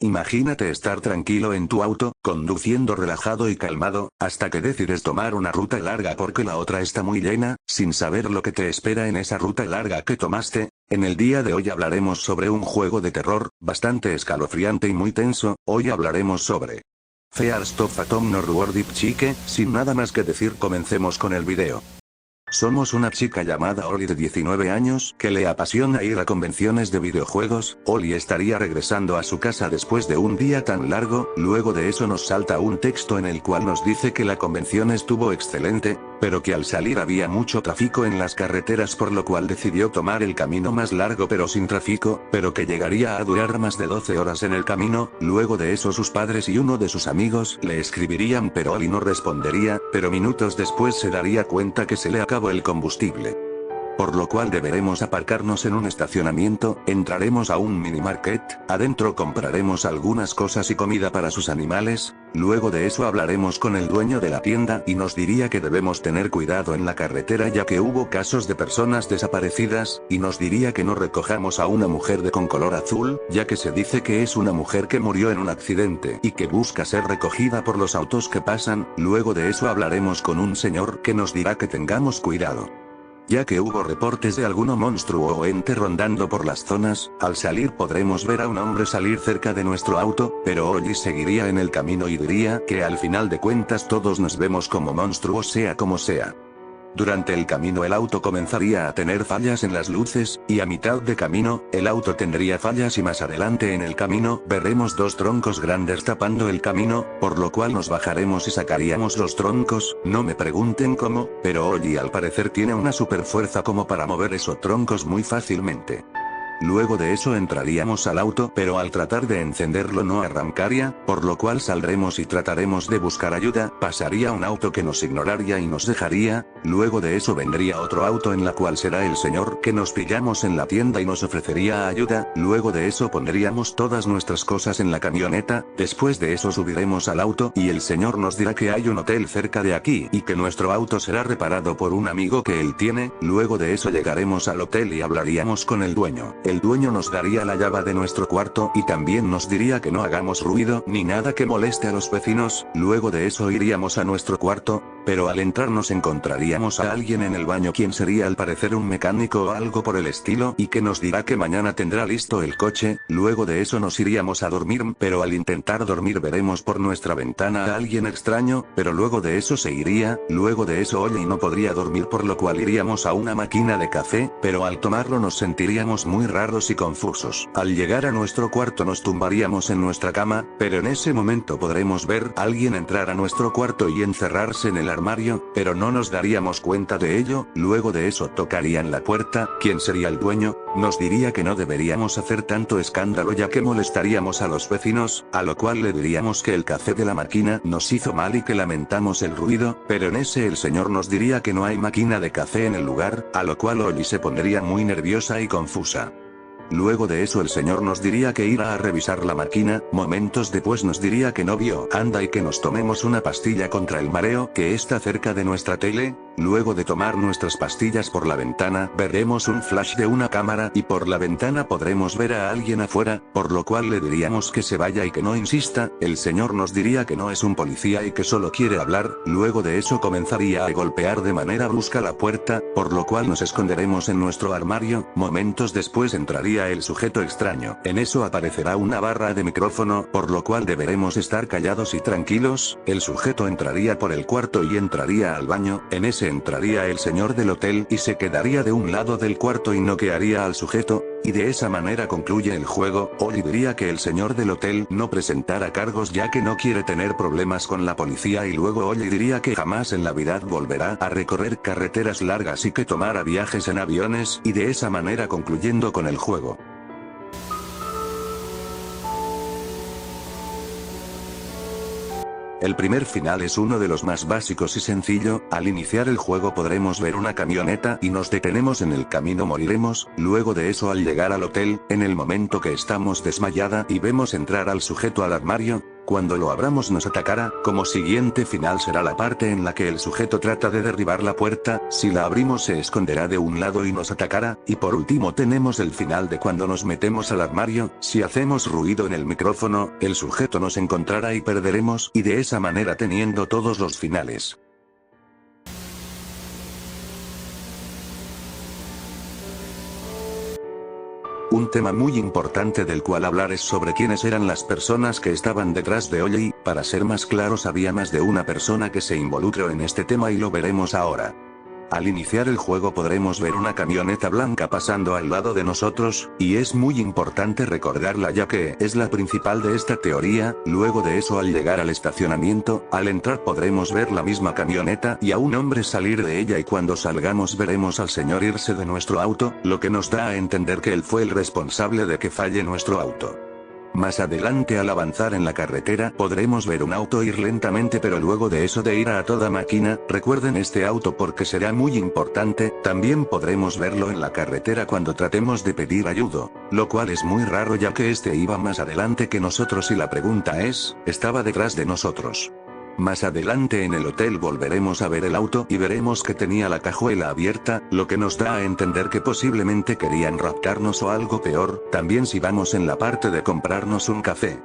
Imagínate estar tranquilo en tu auto, conduciendo relajado y calmado, hasta que decides tomar una ruta larga porque la otra está muy llena, sin saber lo que te espera en esa ruta larga que tomaste. En el día de hoy hablaremos sobre un juego de terror, bastante escalofriante y muy tenso. Hoy hablaremos sobre Fear of Phantom No Rewarded Chique. Sin nada más que decir, comencemos con el video. Somos una chica llamada Oli de 19 años, que le apasiona ir a convenciones de videojuegos. Oli estaría regresando a su casa después de un día tan largo. Luego de eso nos salta un texto en el cual nos dice que la convención estuvo excelente, pero que al salir había mucho tráfico en las carreteras, por lo cual decidió tomar el camino más largo pero sin tráfico, pero que llegaría a durar más de 12 horas en el camino. Luego de eso sus padres y uno de sus amigos le escribirían, pero Oli no respondería, pero minutos después se daría cuenta que se le acabó el combustible. Por lo cual deberemos aparcarnos en un estacionamiento, entraremos a un mini market, adentro compraremos algunas cosas y comida para sus animales. Luego de eso hablaremos con el dueño de la tienda y nos diría que debemos tener cuidado en la carretera ya que hubo casos de personas desaparecidas, y nos diría que no recojamos a una mujer de con color azul, ya que se dice que es una mujer que murió en un accidente y que busca ser recogida por los autos que pasan. Luego de eso hablaremos con un señor que nos dirá que tengamos cuidado, ya que hubo reportes de algún monstruo o ente rondando por las zonas. Al salir podremos ver a un hombre salir cerca de nuestro auto, pero Oli seguiría en el camino y diría que al final de cuentas todos nos vemos como monstruos sea como sea. Durante el camino el auto comenzaría a tener fallas en las luces, y a mitad de camino, el auto tendría fallas y más adelante en el camino, veremos dos troncos grandes tapando el camino, por lo cual nos bajaremos y sacaríamos los troncos. No me pregunten cómo, pero Oli al parecer tiene una super fuerza como para mover esos troncos muy fácilmente. Luego de eso entraríamos al auto, pero al tratar de encenderlo no arrancaría, por lo cual saldremos y trataremos de buscar ayuda. Pasaría un auto que nos ignoraría y nos dejaría. Luego de eso vendría otro auto en la cual será el señor que nos pillamos en la tienda y nos ofrecería ayuda. Luego de eso pondríamos todas nuestras cosas en la camioneta. Después de eso subiremos al auto y el señor nos dirá que hay un hotel cerca de aquí y que nuestro auto será reparado por un amigo que él tiene. Luego de eso llegaremos al hotel y hablaríamos con el dueño. El dueño nos daría la llave de nuestro cuarto y también nos diría que no hagamos ruido ni nada que moleste a los vecinos. Luego de eso iríamos a nuestro cuarto, pero al entrar nos encontraríamos a alguien en el baño, quien sería al parecer un mecánico o algo por el estilo, y que nos dirá que mañana tendrá listo el coche. Luego de eso nos iríamos a dormir, pero al intentar dormir veremos por nuestra ventana a alguien extraño, pero luego de eso se iría. Luego de eso Oli no podría dormir, por lo cual iríamos a una máquina de café, pero al tomarlo nos sentiríamos muy raros y confusos. Al llegar a nuestro cuarto nos tumbaríamos en nuestra cama, pero en ese momento podremos ver a alguien entrar a nuestro cuarto y encerrarse en el armario, pero no nos daríamos cuenta de ello. Luego de eso tocarían la puerta. ¿Quién sería el dueño? Nos diría que no deberíamos hacer tanto escándalo ya que molestaríamos a los vecinos, a lo cual le diríamos que el café de la máquina nos hizo mal y que lamentamos el ruido, pero en ese el señor nos diría que no hay máquina de café en el lugar, a lo cual Oli se pondría muy nerviosa y confusa. Luego de eso el señor nos diría que irá a revisar la máquina. Momentos después nos diría que no vio anda y que nos tomemos una pastilla contra el mareo que está cerca de nuestra tele. Luego de tomar nuestras pastillas por la ventana veremos un flash de una cámara y por la ventana podremos ver a alguien afuera, por lo cual le diríamos que se vaya y que no insista. El señor nos diría que no es un policía y que solo quiere hablar. Luego de eso comenzaría a golpear de manera brusca la puerta, por lo cual nos esconderemos en nuestro armario. Momentos después entraría el sujeto extraño. En eso aparecerá una barra de micrófono, por lo cual deberemos estar callados y tranquilos. El sujeto entraría por el cuarto y entraría al baño. En ese entraría el señor del hotel y se quedaría de un lado del cuarto y noquearía al sujeto, y de esa manera concluye el juego. Oli diría que el señor del hotel no presentara cargos ya que no quiere tener problemas con la policía, y luego Oli diría que jamás en la vida volverá a recorrer carreteras largas y que tomará viajes en aviones, y de esa manera concluyendo con el juego. El primer final es uno de los más básicos y sencillo. Al iniciar el juego podremos ver una camioneta y nos detenemos en el camino moriremos. Luego de eso al llegar al hotel, en el momento que estamos desmayada y vemos entrar al sujeto al armario, Cuando lo abramos nos atacará, como siguiente final será la parte en la que el sujeto trata de derribar la puerta, si la abrimos se esconderá de un lado y nos atacará, y por último tenemos el final de cuando nos metemos al armario, si hacemos ruido en el micrófono, el sujeto nos encontrará y perderemos, y de esa manera teniendo todos los finales. Un tema muy importante del cual hablar es sobre quiénes eran las personas que estaban detrás de Ollie. Para ser más claros, había más de una persona que se involucró en este tema y lo veremos ahora. Al iniciar el juego podremos ver una camioneta blanca pasando al lado de nosotros, y es muy importante recordarla ya que es la principal de esta teoría. Luego de eso, al llegar al estacionamiento, al entrar podremos ver la misma camioneta y a un hombre salir de ella, y cuando salgamos veremos al señor irse de nuestro auto, lo que nos da a entender que él fue el responsable de que falle nuestro auto. Más adelante, al avanzar en la carretera, podremos ver un auto ir lentamente, pero luego de eso de ir a toda máquina. Recuerden este auto porque será muy importante. También podremos verlo en la carretera cuando tratemos de pedir ayuda, lo cual es muy raro ya que este iba más adelante que nosotros y la pregunta es, ¿estaba detrás de nosotros? Más adelante en el hotel volveremos a ver el auto y veremos que tenía la cajuela abierta, lo que nos da a entender que posiblemente querían raptarnos o algo peor. También si vamos en la parte de comprarnos un café.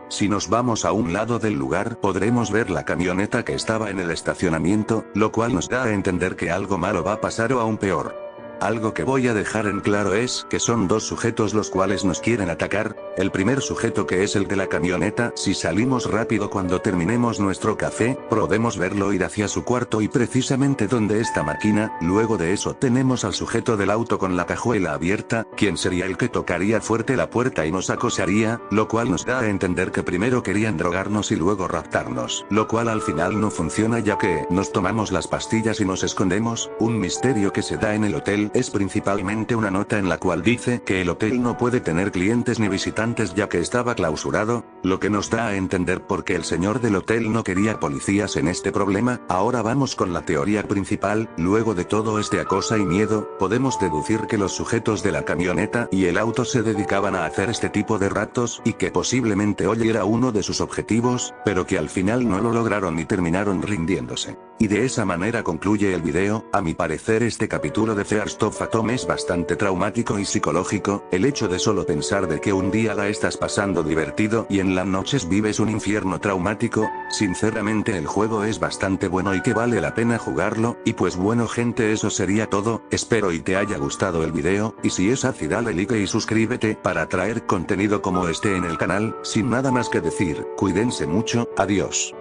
Si nos vamos a un lado del lugar podremos ver la camioneta que estaba en el estacionamiento, lo cual nos da a entender que algo malo va a pasar o aún peor. Algo que voy a dejar en claro es que son dos sujetos los cuales nos quieren atacar. El primer sujeto, que es el de la camioneta, si salimos rápido cuando terminemos nuestro café, podemos verlo ir hacia su cuarto y precisamente donde está máquina. Luego de eso tenemos al sujeto del auto con la cajuela abierta, quien sería el que tocaría fuerte la puerta y nos acosaría, lo cual nos da a entender que primero querían drogarnos y luego raptarnos, lo cual al final no funciona ya que nos tomamos las pastillas y nos escondemos. Un misterio que se da en el hotel es principalmente una nota en la cual dice que el hotel no puede tener clientes ni visitantes ya que estaba clausurado, lo que nos da a entender por qué el señor del hotel no quería policías en este problema. Ahora vamos con la teoría principal. Luego de todo este acoso y miedo, podemos deducir que los sujetos de la camioneta y el auto se dedicaban a hacer este tipo de raptos y que posiblemente Ollie era uno de sus objetivos, pero que al final no lo lograron y terminaron rindiéndose. Y de esa manera concluye el video. A mi parecer este capítulo de Fear of Atom es bastante traumático y psicológico. El hecho de solo pensar de que un día la estás pasando divertido y en las noches vives un infierno traumático. Sinceramente el juego es bastante bueno y que vale la pena jugarlo. Y pues bueno gente, eso sería todo. Espero y te haya gustado el video, y si es así dale like y suscríbete para traer contenido como este en el canal. Sin nada más que decir, cuídense mucho, adiós.